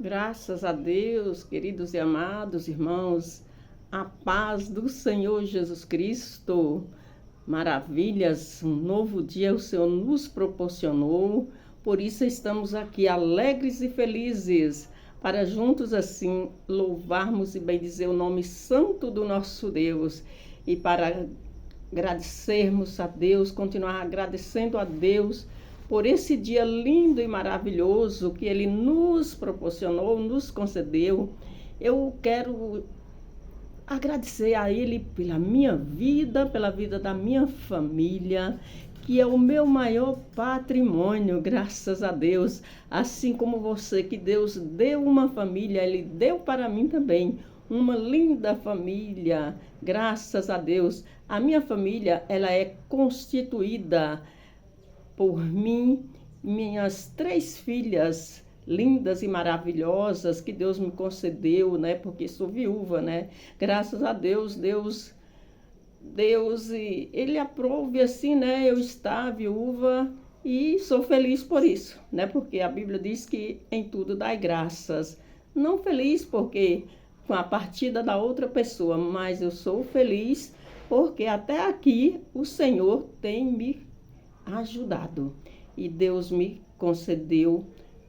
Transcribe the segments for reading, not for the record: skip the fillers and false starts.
Graças a Deus, queridos e amados irmãos, a paz do Senhor Jesus Cristo, maravilhas, um novo dia o Senhor nos proporcionou, por isso estamos aqui alegres e felizes, para juntos assim louvarmos e bendizer o nome santo do nosso Deus e para agradecermos a Deus, continuar agradecendo a Deus por esse dia lindo e maravilhoso que Ele nos proporcionou, nos concedeu. Eu quero agradecer a Ele pela minha vida, pela vida da minha família, que é o meu maior patrimônio, graças a Deus. Assim como você, que Deus deu uma família, Ele deu para mim também uma linda família, graças a Deus. A minha família, ela é constituída por mim, minhas 3 filhas lindas e maravilhosas que Deus me concedeu, né? Porque sou viúva, né? Graças a Deus, e Ele aprove assim, né? Eu estar viúva e sou feliz por isso, né? Porque a Bíblia diz que em tudo dai graças. Não feliz porque com a partida da outra pessoa, mas eu sou feliz porque até aqui o Senhor tem me ajudado. E Deus me concedeu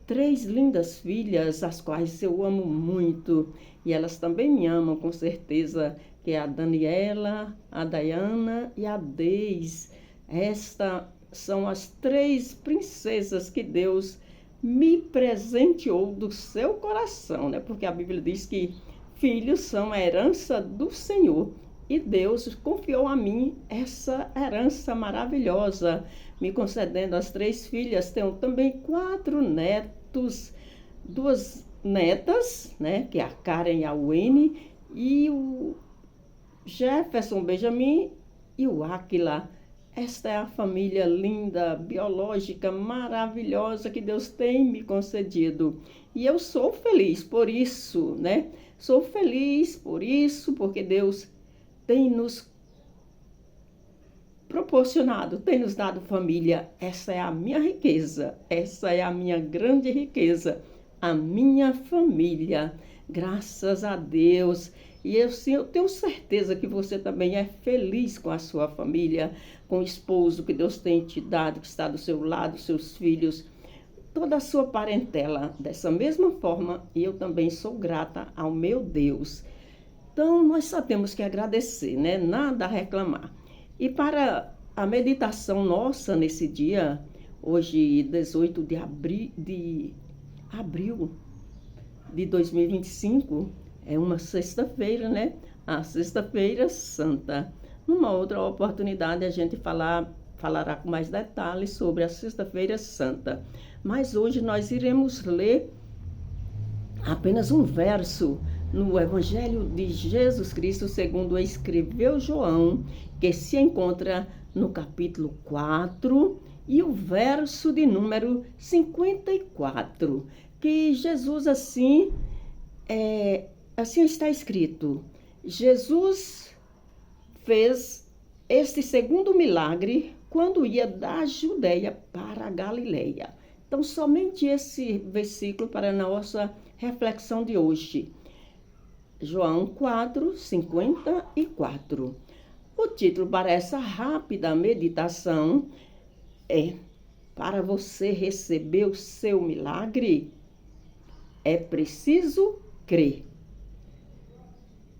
3 lindas filhas, as quais eu amo muito. E elas também me amam, com certeza, que é a Daniela, a Dayana e a Deis. Estas são as 3 princesas que Deus me presenteou do seu coração, né? Porque a Bíblia diz que filhos são a herança do Senhor. E Deus confiou a mim essa herança maravilhosa, me concedendo as 3 filhas. Tenho também 4 netos, 2 netas, né, que é a Karen e a Wayne, e o Jefferson Benjamin e o Aquila. Esta é a família linda, biológica, maravilhosa que Deus tem me concedido. E eu sou feliz por isso, né? Sou feliz por isso, porque Deus tem nos proporcionado, tem nos dado família. Essa é a minha riqueza, essa é a minha grande riqueza, a minha família, graças a Deus. E eu tenho certeza que você também é feliz com a sua família, com o esposo que Deus tem te dado, que está do seu lado, seus filhos, toda a sua parentela. Dessa mesma forma, eu também sou grata ao meu Deus. Então, nós só temos que agradecer, né? Nada a reclamar. E para a meditação nossa nesse dia, hoje, 18 de abril de 2025, é uma sexta-feira, né? A Sexta-feira Santa. Numa outra oportunidade, a gente falará com mais detalhes sobre a Sexta-feira Santa. Mas hoje nós iremos ler apenas um verso no Evangelho de Jesus Cristo, segundo escreveu João, que se encontra no capítulo 4 e o verso de número 54, que Jesus assim está escrito: Jesus fez este segundo milagre quando ia da Judeia para a Galileia. Então, somente esse versículo para a nossa reflexão de hoje. João 4, 54. O título para essa rápida meditação é: para você receber o seu milagre, é preciso crer.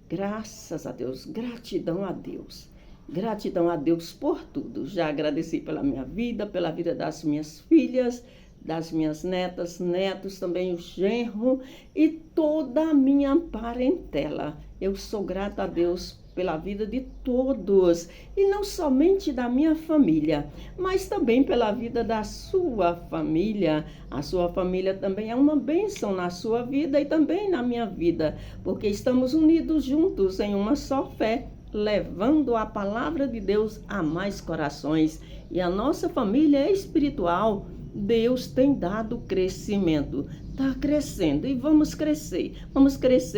Graças a Deus, gratidão a Deus. Gratidão a Deus por tudo. Já agradeci pela minha vida, pela vida das minhas filhas, das minhas netas, netos, também o genro e toda a minha parentela. Eu sou grata a Deus pela vida de todos, e não somente da minha família, mas também pela vida da sua família. A sua família também é uma bênção na sua vida e também na minha vida, porque estamos unidos juntos em uma só fé, levando a palavra de Deus a mais corações. E a nossa família espiritual, Deus tem dado crescimento, está crescendo, e vamos crescer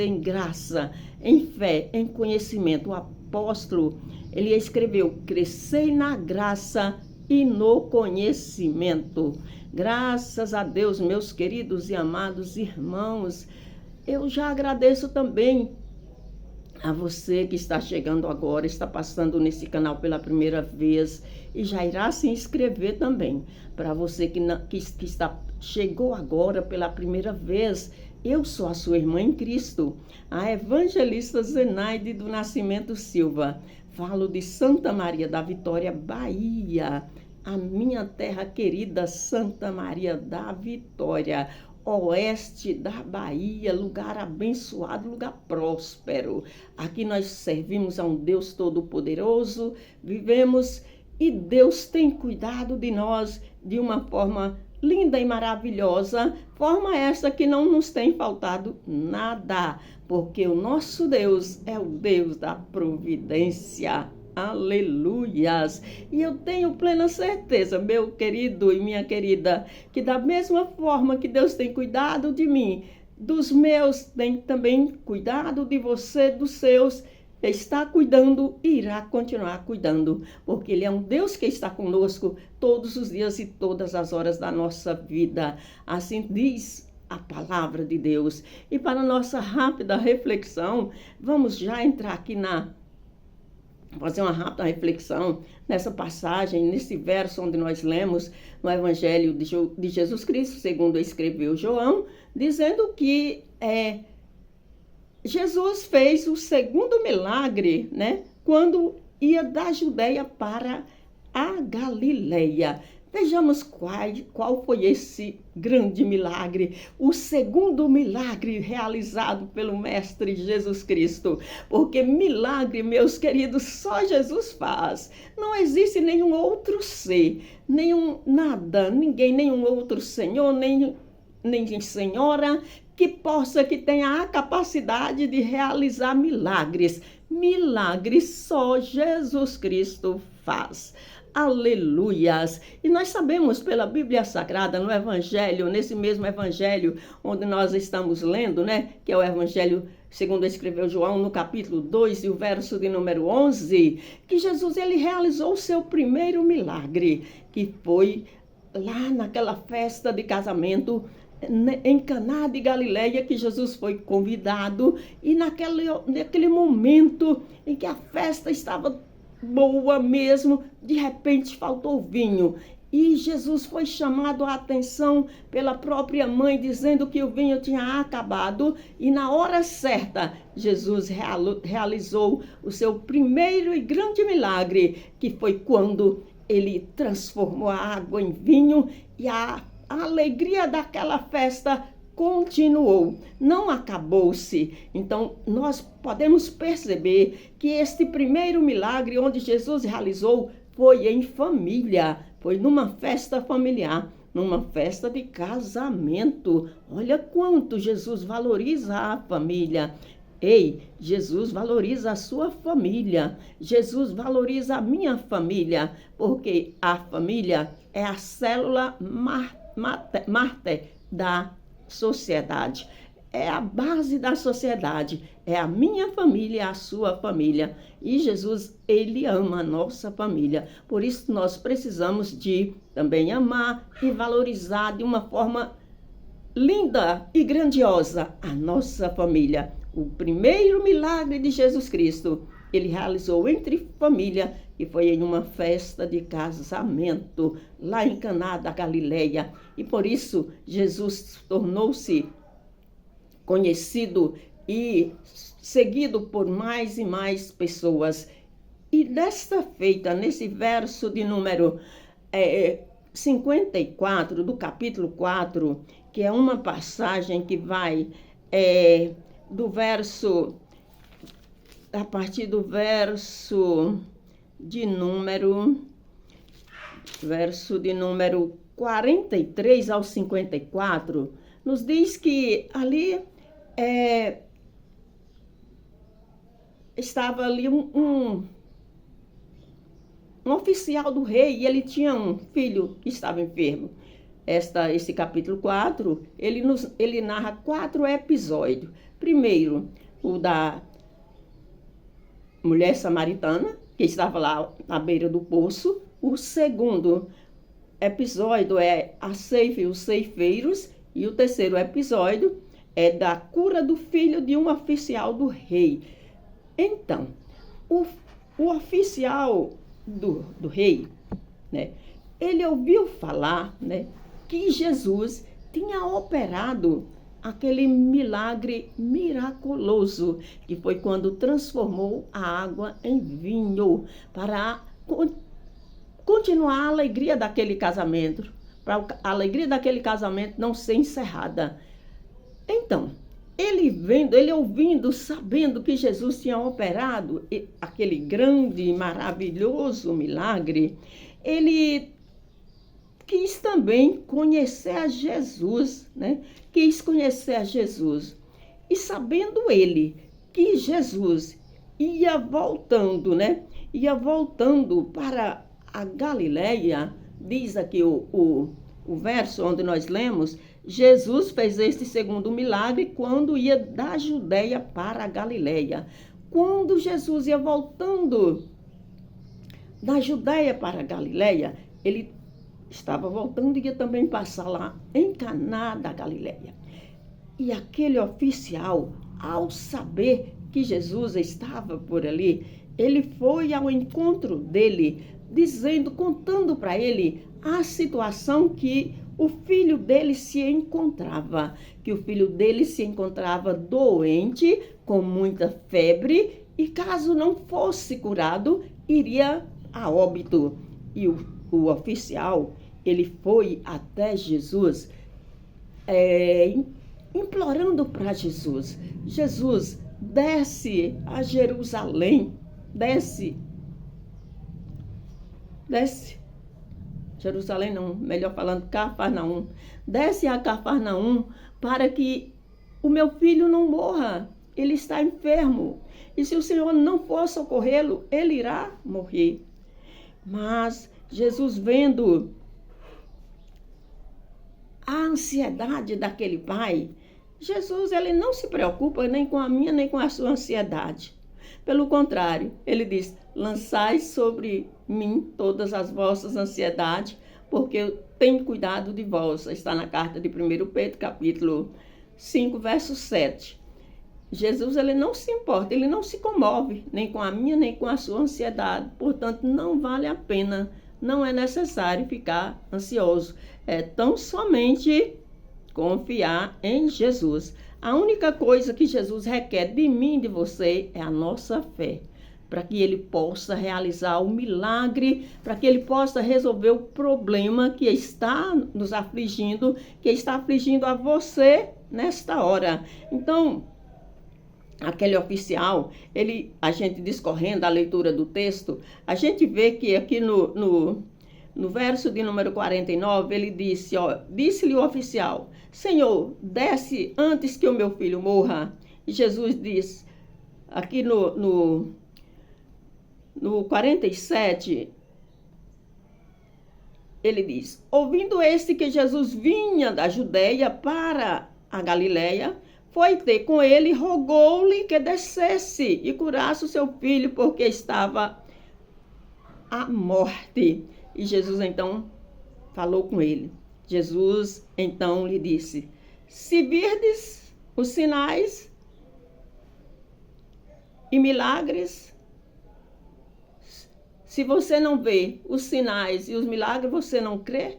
em graça, em fé, em conhecimento. O apóstolo, ele escreveu: crescei na graça e no conhecimento. Graças a Deus, meus queridos e amados irmãos, eu já agradeço também a você que está chegando agora, está passando nesse canal pela primeira vez e já irá se inscrever também. Para você chegou agora pela primeira vez, eu sou a sua irmã em Cristo, a evangelista Zenaide do Nascimento Silva. Falo de Santa Maria da Vitória, Bahia, a minha terra querida Santa Maria da Vitória, oeste da Bahia, lugar abençoado, lugar próspero. Aqui nós servimos a um Deus Todo-Poderoso, vivemos e Deus tem cuidado de nós de uma forma linda e maravilhosa, forma essa que não nos tem faltado nada, porque o nosso Deus é o Deus da providência. Aleluias! E eu tenho plena certeza, meu querido e minha querida, que da mesma forma que Deus tem cuidado de mim, dos meus, tem também cuidado de você, dos seus, está cuidando e irá continuar cuidando, porque Ele é um Deus que está conosco todos os dias e todas as horas da nossa vida. Assim diz a palavra de Deus. E para nossa rápida reflexão, vamos já entrar aqui fazer uma rápida reflexão nessa passagem, nesse verso onde nós lemos no Evangelho de Jesus Cristo, segundo escreveu João, dizendo que Jesus fez o segundo milagre, né, quando ia da Judeia para a Galileia. Vejamos qual foi esse grande milagre, o segundo milagre realizado pelo Mestre Jesus Cristo. Porque milagre, meus queridos, só Jesus faz. Não existe nenhum outro ser, ninguém, nenhum outro senhor, nem senhora que tenha a capacidade de realizar milagres. Milagres só Jesus Cristo faz. Aleluias! E nós sabemos pela Bíblia Sagrada, no Evangelho, nesse mesmo Evangelho onde nós estamos lendo, né? Que é o Evangelho segundo escreveu João, no capítulo 2 e o verso de número 11, que Jesus ele realizou o seu primeiro milagre, que foi lá naquela festa de casamento em Caná de Galileia, que Jesus foi convidado, e naquele momento em que a festa estava boa mesmo, de repente faltou vinho. E Jesus foi chamado a atenção pela própria mãe, dizendo que o vinho tinha acabado. E na hora certa, Jesus realizou o seu primeiro e grande milagre, que foi quando ele transformou a água em vinho, e a alegria daquela festa continuou, não acabou-se. Então, nós podemos perceber que este primeiro milagre onde Jesus realizou foi em família, foi numa festa familiar, numa festa de casamento. Olha quanto Jesus valoriza a família. Ei, Jesus valoriza a sua família, Jesus valoriza a minha família, porque a família é a célula máter da sociedade, é a base da sociedade, é a minha família, a sua família. E Jesus, ele ama a nossa família. Por isso nós precisamos de também amar e valorizar de uma forma linda e grandiosa a nossa família. O primeiro milagre de Jesus Cristo, ele realizou entre família, e foi em uma festa de casamento, lá em Caná da Galileia. E por isso, Jesus tornou-se conhecido e seguido por mais e mais pessoas. E desta feita, nesse verso de número 54, do capítulo 4, que é uma passagem que vai a partir do verso de número 43 ao 54, nos diz que ali estava ali um oficial do rei, e ele tinha um filho que estava enfermo. Esse capítulo 4, ele narra 4 episódios. Primeiro, o da mulher samaritana, que estava lá à beira do poço. O segundo episódio é a ceifa e os ceifeiros, e o terceiro episódio é da cura do filho de um oficial do rei. Então, o oficial do rei, né, ele ouviu falar, né, que Jesus tinha operado aquele milagre miraculoso, que foi quando transformou a água em vinho, para continuar a alegria daquele casamento, para a alegria daquele casamento não ser encerrada. Então, ele ouvindo, sabendo que Jesus tinha operado aquele grande, maravilhoso milagre, ele quis também conhecer a Jesus, né? Quis conhecer a Jesus. E sabendo ele que Jesus ia voltando, né? Ia voltando para a Galileia, diz aqui o verso onde nós lemos, Jesus fez este segundo milagre quando ia da Judeia para a Galileia. Quando Jesus ia voltando da Judeia para a Galileia, ele estava voltando e ia também passar lá em Caná da Galileia. E aquele oficial, ao saber que Jesus estava por ali, ele foi ao encontro dele, dizendo, contando para ele a situação que o filho dele se encontrava, que o filho dele se encontrava doente, com muita febre, e caso não fosse curado, iria a óbito. E o oficial, ele foi até Jesus, implorando para Jesus, Jesus, desce a Jerusalém, desce, Jerusalém não, melhor falando, Cafarnaum, desce a Cafarnaum para que o meu filho não morra, ele está enfermo, e se o Senhor não for socorrê-lo, ele irá morrer. Mas Jesus, vendo a ansiedade daquele pai, Jesus, ele não se preocupa nem com a minha, nem com a sua ansiedade. Pelo contrário, ele diz, lançai sobre mim todas as vossas ansiedades, porque eu tenho cuidado de vós. Está na carta de 1 Pedro, capítulo 5, verso 7. Jesus, ele não se importa, ele não se comove, nem com a minha, nem com a sua ansiedade. Portanto, não vale a pena, não é necessário ficar ansioso. É tão somente confiar em Jesus. A única coisa que Jesus requer de mim e de você é a nossa fé, para que ele possa realizar o milagre, para que ele possa resolver o problema que está nos afligindo, que está afligindo a você nesta hora. Então, aquele oficial, a gente discorrendo a leitura do texto, a gente vê que aqui no verso de número 49, ele disse, disse-lhe o oficial, Senhor, desce antes que o meu filho morra. E Jesus disse, aqui no 47, ele diz, ouvindo este que Jesus vinha da Judeia para a Galileia, foi ter com ele e rogou-lhe que descesse e curasse o seu filho, porque estava à morte. E Jesus então falou com ele. Jesus então lhe disse, se virdes os sinais e milagres, se você não vê os sinais e os milagres, você não crê?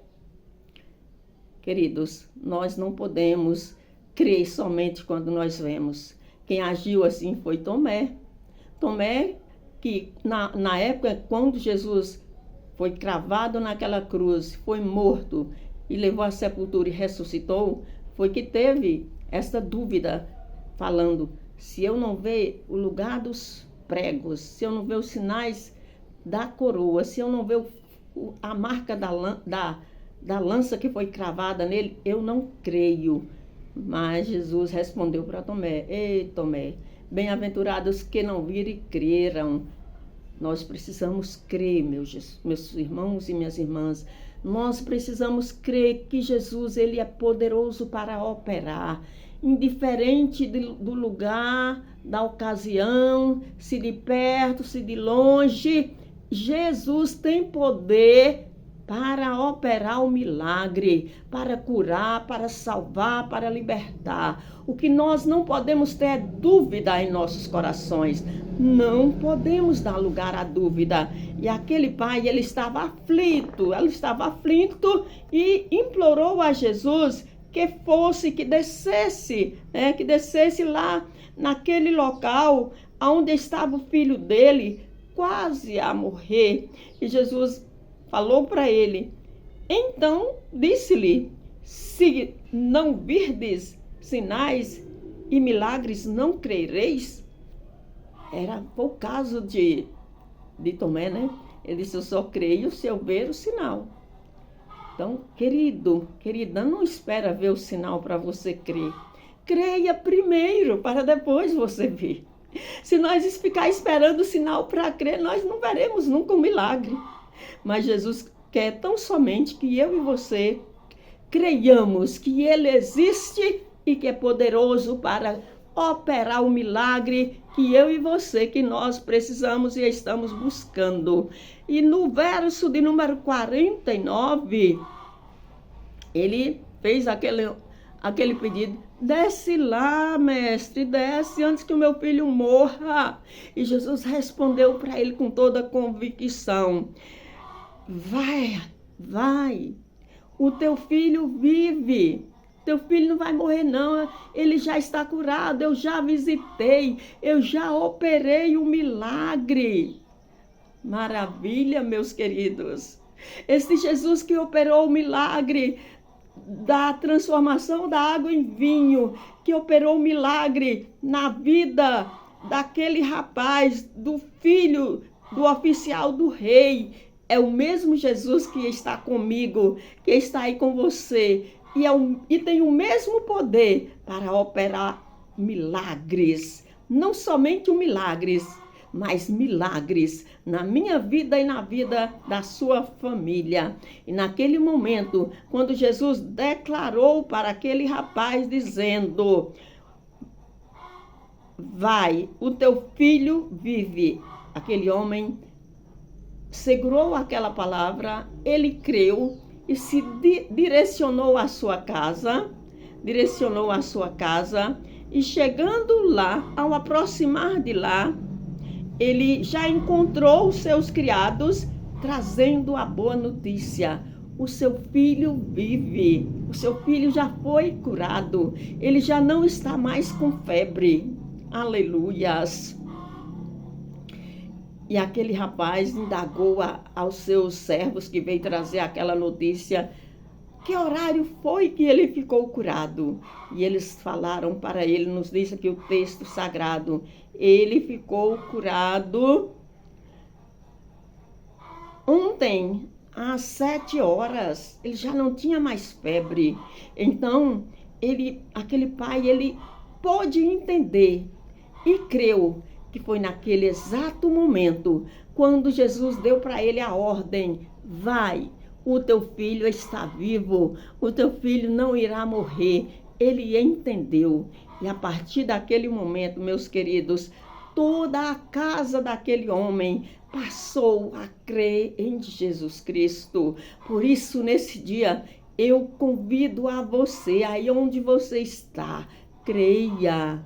Queridos, nós não podemos crer somente quando nós vemos. Quem agiu assim foi Tomé. Tomé, que na época, quando Jesus foi cravado naquela cruz, foi morto e levou à sepultura e ressuscitou, foi que teve essa dúvida, falando, se eu não ver o lugar dos pregos, se eu não ver os sinais da coroa, se eu não ver a marca da lança que foi cravada nele, eu não creio. Mas Jesus respondeu para Tomé, ei Tomé, bem-aventurados que não viram e creram. Nós precisamos crer, meus irmãos e minhas irmãs. Nós precisamos crer que Jesus, ele é poderoso para operar, indiferente do lugar, da ocasião, se de perto, se de longe. Jesus tem poder para operar o milagre, para curar, para salvar, para libertar. O que nós não podemos ter é dúvida em nossos corações. Não podemos dar lugar à dúvida. E aquele pai, ele estava aflito e implorou a Jesus que descesse lá naquele local onde estava o filho dele, quase a morrer. E Jesus falou para ele, então disse-lhe, se não virdes sinais e milagres, não crereis? Foi o caso de Tomé, né? Ele disse, eu só creio se eu ver o sinal. Então, querida, não espera ver o sinal para você crer. Creia primeiro, para depois você ver. Se nós ficar esperando o sinal para crer, nós não veremos nunca um milagre. Mas Jesus quer tão somente que eu e você creiamos que Ele existe e que é poderoso para operar o milagre que eu e você, que nós precisamos e estamos buscando. E no verso de número 49, ele fez aquele pedido, desce lá, mestre, desce antes que o meu filho morra. E Jesus respondeu para ele com toda convicção, vai, o teu filho vive, teu filho não vai morrer não, ele já está curado, eu já visitei, eu já operei um milagre. Maravilha, meus queridos. Esse Jesus que operou o milagre da transformação da água em vinho, que operou o milagre na vida daquele rapaz, do filho do oficial do rei, é o mesmo Jesus que está comigo, que está aí com você, e tem o mesmo poder para operar milagres. Não somente milagres, mas milagres na minha vida e na vida da sua família. E naquele momento, quando Jesus declarou para aquele rapaz, dizendo, vai, o teu filho vive. Aquele homem segurou aquela palavra, ele creu e se direcionou à sua casa, e chegando lá, ao aproximar de lá, ele já encontrou os seus criados trazendo a boa notícia. O seu filho vive, o seu filho já foi curado, ele já não está mais com febre. Aleluias! E aquele rapaz indagou aos seus servos que veio trazer aquela notícia, que horário foi que ele ficou curado? E eles falaram para ele, nos diz aqui o texto sagrado, ele ficou curado ontem, às 7 horas, ele já não tinha mais febre. Então, aquele pai, ele pôde entender e creu que foi naquele exato momento, quando Jesus deu para ele a ordem, vai, o teu filho está vivo, o teu filho não irá morrer. Ele entendeu. E a partir daquele momento, meus queridos, toda a casa daquele homem passou a crer em Jesus Cristo. Por isso, nesse dia, eu convido a você, aí onde você está, creia,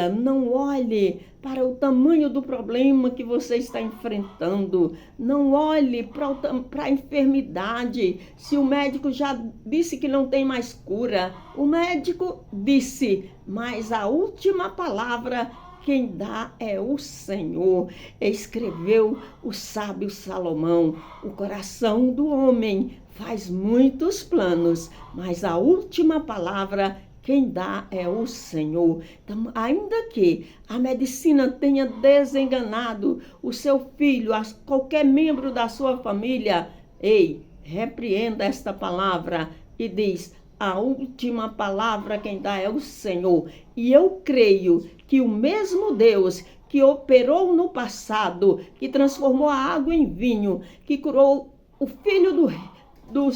não olhe para o tamanho do problema que você está enfrentando, não olhe para a enfermidade. Se o médico já disse que não tem mais cura, o médico disse, mas a última palavra quem dá é o Senhor. Escreveu o sábio Salomão, o coração do homem faz muitos planos, mas a última palavra quem dá é o Senhor. Então, ainda que a medicina tenha desenganado o seu filho, qualquer membro da sua família, repreenda esta palavra e diz, a última palavra quem dá é o Senhor. E eu creio que o mesmo Deus que operou no passado, que transformou a água em vinho, que curou o filho do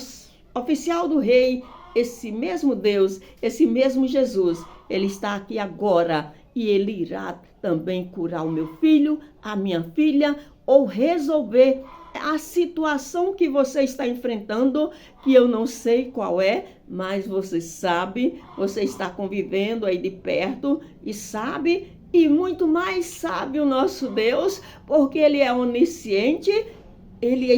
oficial do rei, esse mesmo Deus, esse mesmo Jesus, ele está aqui agora e Ele irá também curar o meu filho, a minha filha, ou resolver a situação que você está enfrentando, que eu não sei qual é, mas você sabe, você está convivendo aí de perto e sabe, e muito mais sabe o nosso Deus, porque Ele é onisciente, Ele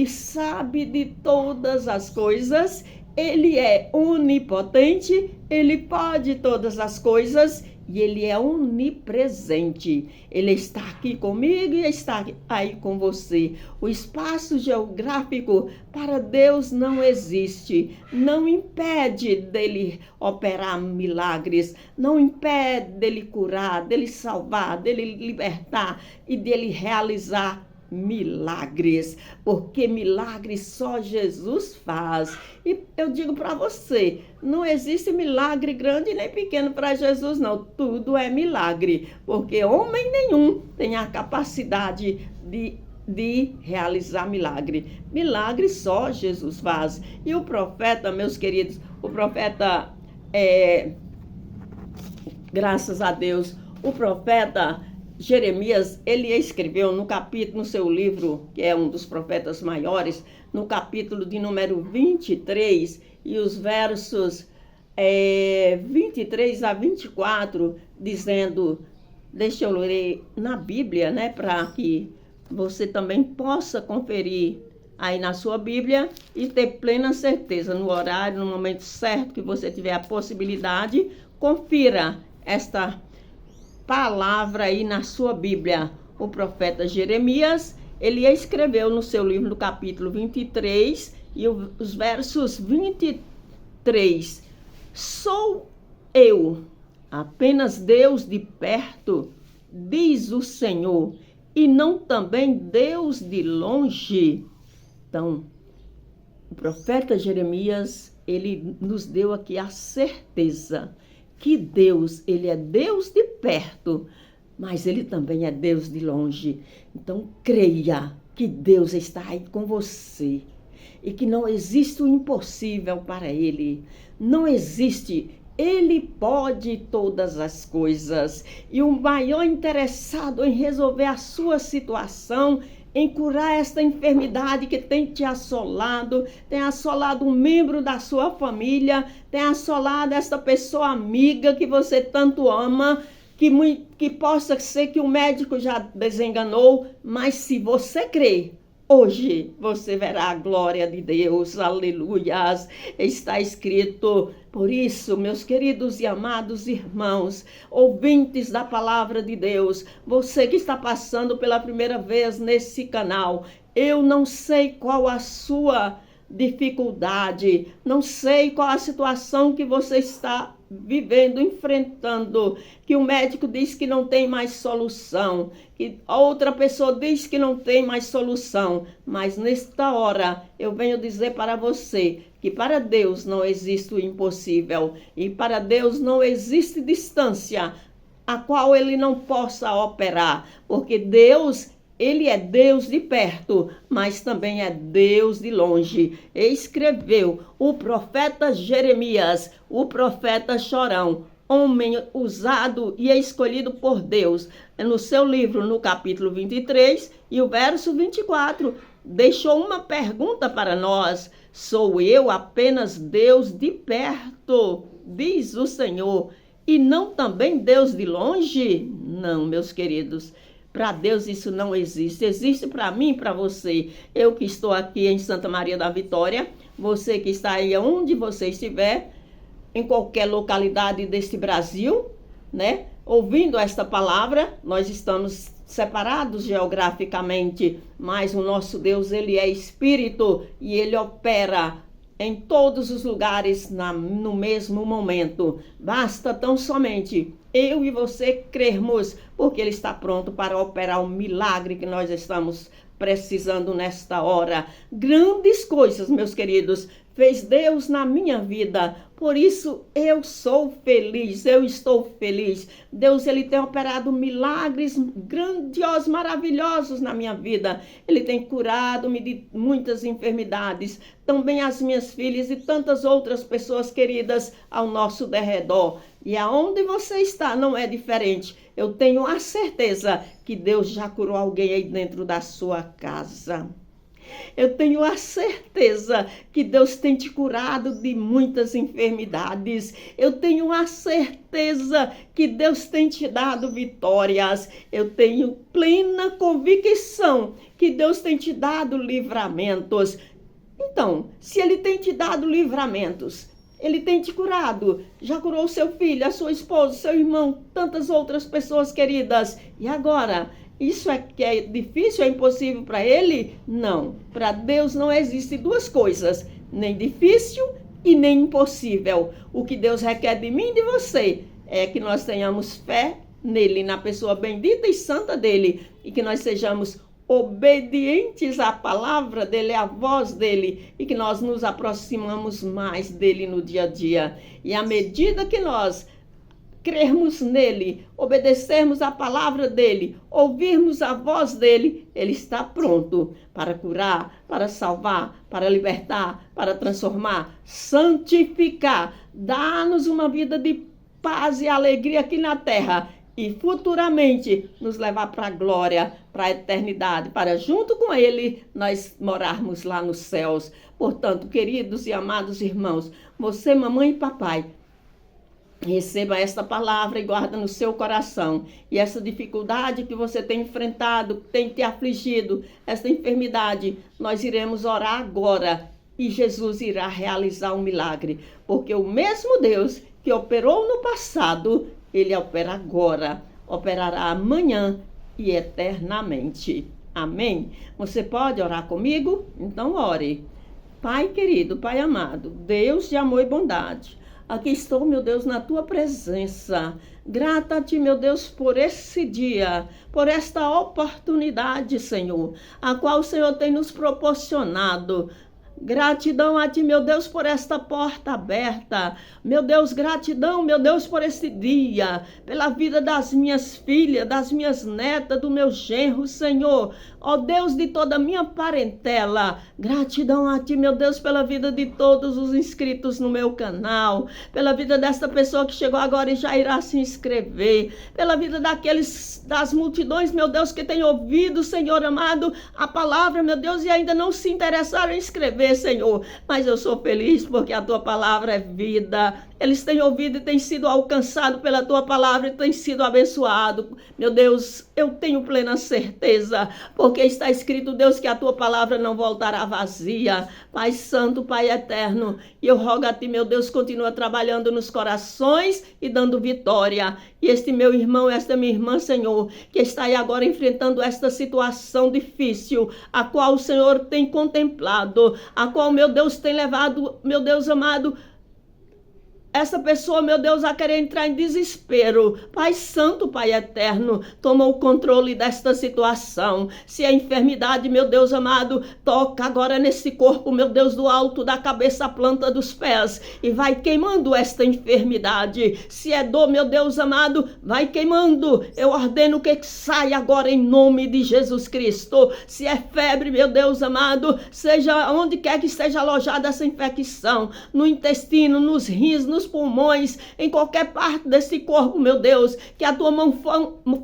sabe de todas as coisas, Ele é onipotente, Ele pode todas as coisas e Ele é onipresente. Ele está aqui comigo e está aí com você. O espaço geográfico para Deus não existe. Não impede dele operar milagres, não impede dele curar, dele salvar, dele libertar e dele realizar milagres, porque milagres só Jesus faz. E eu digo para você, não existe milagre grande nem pequeno para Jesus, não. Tudo é milagre, porque homem nenhum tem a capacidade de realizar milagre. Milagre só Jesus faz. E o profeta, meus queridos, o profeta, graças a Deus, o profeta Jeremias, ele escreveu no seu livro, que é um dos profetas maiores, no capítulo de número 23, e os versos 23 a 24, dizendo, deixa eu ler na Bíblia, né, para que você também possa conferir aí na sua Bíblia e ter plena certeza, no horário, no momento certo que você tiver a possibilidade, confira esta palavra aí na sua Bíblia. O profeta Jeremias, ele escreveu no seu livro, no capítulo 23, e os versos 23. Sou eu, apenas Deus de perto, diz o Senhor, e não também Deus de longe. Então, o profeta Jeremias, ele nos deu aqui a certeza que Deus, ele é Deus de perto, mas ele também é Deus de longe. Então, creia que Deus está aí com você e que não existe o impossível para ele. Não existe. Ele pode todas as coisas. E o maior interessado em resolver a sua situação, em curar esta enfermidade que tem te assolado, tem assolado um membro da sua família, tem assolado esta pessoa amiga que você tanto ama, que possa ser que o médico já desenganou, mas se você crer, hoje você verá a glória de Deus, aleluias, está escrito. Por isso, meus queridos e amados irmãos, ouvintes da palavra de Deus, você que está passando pela primeira vez nesse canal, eu não sei qual a sua dificuldade, não sei qual a situação que você está vivendo, enfrentando, que o médico diz que não tem mais solução, que outra pessoa diz que não tem mais solução, mas nesta hora eu venho dizer para você que para Deus não existe o impossível e para Deus não existe distância a qual ele não possa operar, porque Deus, ele é Deus de perto, mas também é Deus de longe. Escreveu o profeta Jeremias, o profeta chorão, homem usado e escolhido por Deus, no seu livro, no capítulo 23 e o verso 24, deixou uma pergunta para nós. Sou eu apenas Deus de perto, diz o Senhor, e não também Deus de longe? Não, meus queridos. Para Deus isso não existe. Existe para mim e para você. Eu que estou aqui em Santa Maria da Vitória, você que está aí onde você estiver, em qualquer localidade deste Brasil, né? Ouvindo esta palavra, nós estamos separados geograficamente, mas o nosso Deus, ele é Espírito e ele opera em todos os lugares no mesmo momento. Basta tão somente eu e você crermos, porque ele está pronto para operar o milagre que nós estamos precisando nesta hora. Grandes coisas, meus queridos, fez Deus na minha vida. Por isso eu sou feliz, eu estou feliz. Deus, ele tem operado milagres grandiosos, maravilhosos na minha vida. Ele tem curado-me de muitas enfermidades. Também as minhas filhas e tantas outras pessoas queridas ao nosso derredor. E aonde você está não é diferente. Eu tenho a certeza que Deus já curou alguém aí dentro da sua casa. Eu tenho a certeza que Deus tem te curado de muitas enfermidades. Eu tenho a certeza que Deus tem te dado vitórias. Eu tenho plena convicção que Deus tem te dado livramentos. Então, se Ele tem te dado livramentos, Ele tem te curado, já curou seu filho, a sua esposa, seu irmão, tantas outras pessoas queridas. E agora, isso é que é difícil, é impossível para Ele? Não. Para Deus não existe duas coisas, nem difícil e nem impossível. O que Deus requer de mim e de você é que nós tenhamos fé nele, na pessoa bendita e santa dele, e que nós sejamos obedientes à palavra dele, à voz dele, e que nós nos aproximamos mais dele no dia a dia. E à medida que nós crermos nele, obedecermos à palavra dele, ouvirmos a voz dele, ele está pronto para curar, para salvar, para libertar, para transformar, santificar, dar-nos uma vida de paz e alegria aqui na terra e futuramente nos levar para a glória, para a eternidade, para junto com ele nós morarmos lá nos céus. Portanto, queridos e amados irmãos, você, mamãe e papai, receba esta palavra e guarda no seu coração. E essa dificuldade que você tem enfrentado, tem te afligido, esta enfermidade, nós iremos orar agora e Jesus irá realizar um milagre. Porque o mesmo Deus que operou no passado, ele opera agora, operará amanhã e eternamente. Amém? Você pode orar comigo? Então ore. Pai querido, Pai amado, Deus de amor e bondade, aqui estou, meu Deus, na tua presença. Grata a ti, meu Deus, por esse dia, por esta oportunidade, Senhor, a qual o Senhor tem nos proporcionado. Gratidão a ti, meu Deus, por esta porta aberta. Meu Deus, gratidão, meu Deus, por esse dia, pela vida das minhas filhas, das minhas netas, do meu genro, Senhor. Ó Deus de toda a minha parentela, gratidão a ti, meu Deus, pela vida de todos os inscritos no meu canal, pela vida desta pessoa que chegou agora e já irá se inscrever, pela vida das multidões, meu Deus, que têm ouvido, Senhor amado, a palavra, meu Deus, e ainda não se interessaram em escrever, Senhor. Mas eu sou feliz porque a tua palavra é vida. Eles têm ouvido e têm sido alcançados pela tua palavra e têm sido abençoados. Meu Deus, eu tenho plena certeza, porque está escrito, Deus, que a tua palavra não voltará vazia. Pai Santo, Pai Eterno, e eu rogo a ti, meu Deus, continua trabalhando nos corações e dando vitória. E este meu irmão, esta minha irmã, Senhor, que está aí agora enfrentando esta situação difícil, a qual o Senhor tem contemplado, a qual, meu Deus, tem levado, meu Deus amado, essa pessoa, meu Deus, a querer entrar em desespero. Pai Santo, Pai Eterno, toma o controle desta situação. Se a enfermidade, meu Deus amado, toca agora nesse corpo, meu Deus, do alto da cabeça à planta dos pés, e vai queimando esta enfermidade. Se é dor, meu Deus amado, vai queimando. Eu ordeno que saia agora em nome de Jesus Cristo. Se é febre, meu Deus amado, seja onde quer que esteja alojada essa infecção, no intestino, nos rins, nos pulmões, em qualquer parte desse corpo, meu Deus, que a tua mão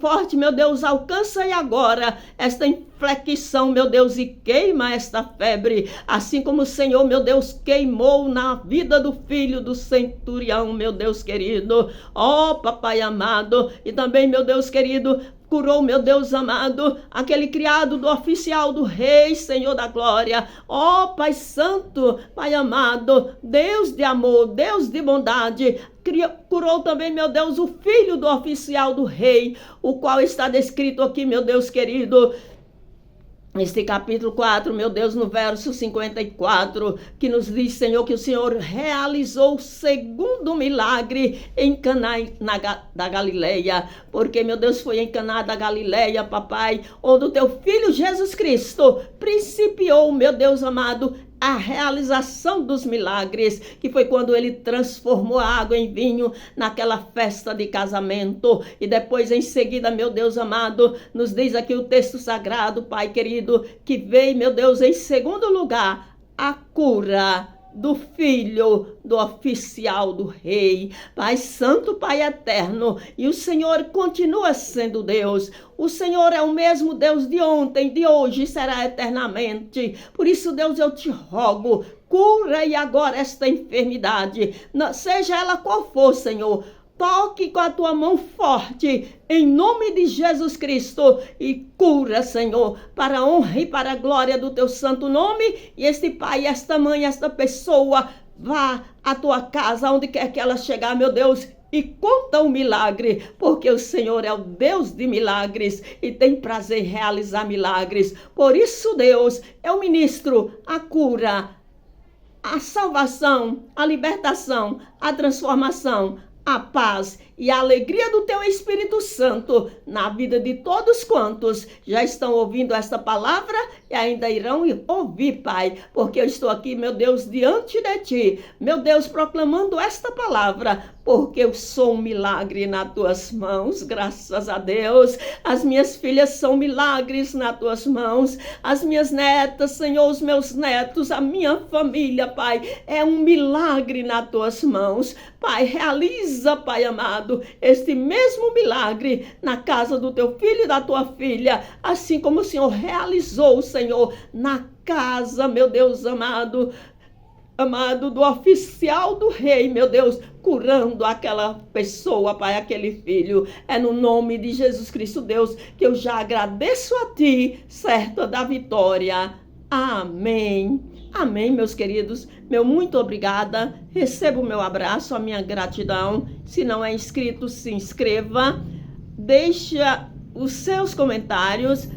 forte, meu Deus, alcança e agora esta inflexão, meu Deus, e queima esta febre, assim como o Senhor, meu Deus, queimou na vida do filho do centurião, meu Deus querido. Ó, papai amado, e também, meu Deus querido, curou, meu Deus amado, aquele criado do oficial do rei, Senhor da glória. Ó Pai Santo, Pai amado, Deus de amor, Deus de bondade, curou também, meu Deus, o filho do oficial do rei, o qual está descrito aqui, meu Deus querido, este capítulo 4, meu Deus, no verso 54, que nos diz, Senhor, que o Senhor realizou o segundo milagre em Caná da Galileia. Porque, meu Deus, foi em Caná da Galileia, papai, onde o teu filho Jesus Cristo principiou, meu Deus amado, a realização dos milagres, que foi quando ele transformou a água em vinho naquela festa de casamento. E depois, em seguida, meu Deus amado, nos diz aqui o texto sagrado, Pai querido, que veio, meu Deus, em segundo lugar, a cura do filho do oficial do rei. Pai santo, Pai eterno, e o Senhor continua sendo Deus. O Senhor é o mesmo Deus de ontem, de hoje e será eternamente. Por isso, Deus, eu te rogo, cura e agora esta enfermidade, seja ela qual for, Senhor. Toque com a tua mão forte, em nome de Jesus Cristo, e cura, Senhor, para a honra e para a glória do teu santo nome. E este pai, esta mãe, esta pessoa, vá à tua casa, onde quer que ela chegar, meu Deus, e conta o milagre, porque o Senhor é o Deus de milagres e tem prazer em realizar milagres. Por isso, Deus, eu ministro a cura, a salvação, a libertação, a transformação, a paz e a alegria do teu Espírito Santo na vida de todos quantos já estão ouvindo esta palavra e ainda irão ouvir, Pai, porque eu estou aqui, meu Deus, diante de ti, meu Deus, proclamando esta palavra, porque eu sou um milagre nas tuas mãos, graças a Deus. As minhas filhas são milagres nas tuas mãos, as minhas netas, Senhor, os meus netos, a minha família, Pai, é um milagre nas tuas mãos. Pai, realiza, Pai amado, este mesmo milagre na casa do teu filho e da tua filha, assim como o Senhor realizou, Senhor, na casa, meu Deus amado, do oficial do rei, meu Deus, curando aquela pessoa, Pai, aquele filho. É no nome de Jesus Cristo, Deus, que eu já agradeço a ti, certa da vitória. Amém. Amém, meus queridos. Meu muito obrigada. Receba o meu abraço, a minha gratidão. Se não é inscrito, se inscreva. Deixa os seus comentários.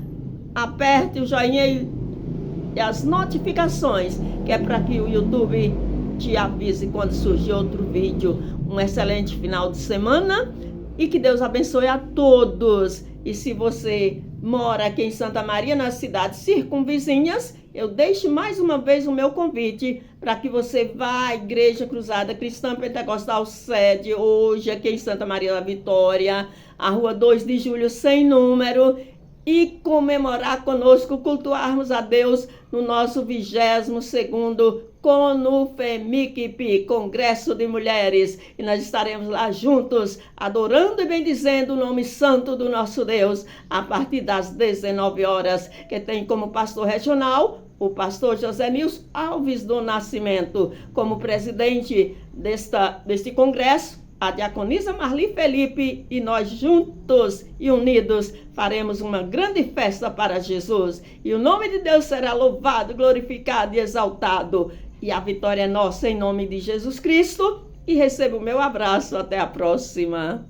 Aperte o joinha e as notificações, que é para que o YouTube te avise quando surgir outro vídeo. Um excelente final de semana e que Deus abençoe a todos. E se você mora aqui em Santa Maria, nas cidades circunvizinhas, eu deixo mais uma vez o meu convite para que você vá à Igreja Cruzada Cristã Pentecostal sede hoje aqui em Santa Maria da Vitória, a rua 2 de julho sem número, e comemorar conosco, cultuarmos a Deus no nosso 22º CONUFEMICP, Congresso de Mulheres. E nós estaremos lá juntos, adorando e bendizendo o nome santo do nosso Deus, a partir das 19 horas, que tem como pastor regional o pastor José Nilson Alves do Nascimento, como presidente deste congresso, a diaconisa Marli Felipe, e nós juntos e unidos faremos uma grande festa para Jesus. E o nome de Deus será louvado, glorificado e exaltado. E a vitória é nossa em nome de Jesus Cristo. E receba o meu abraço. Até a próxima.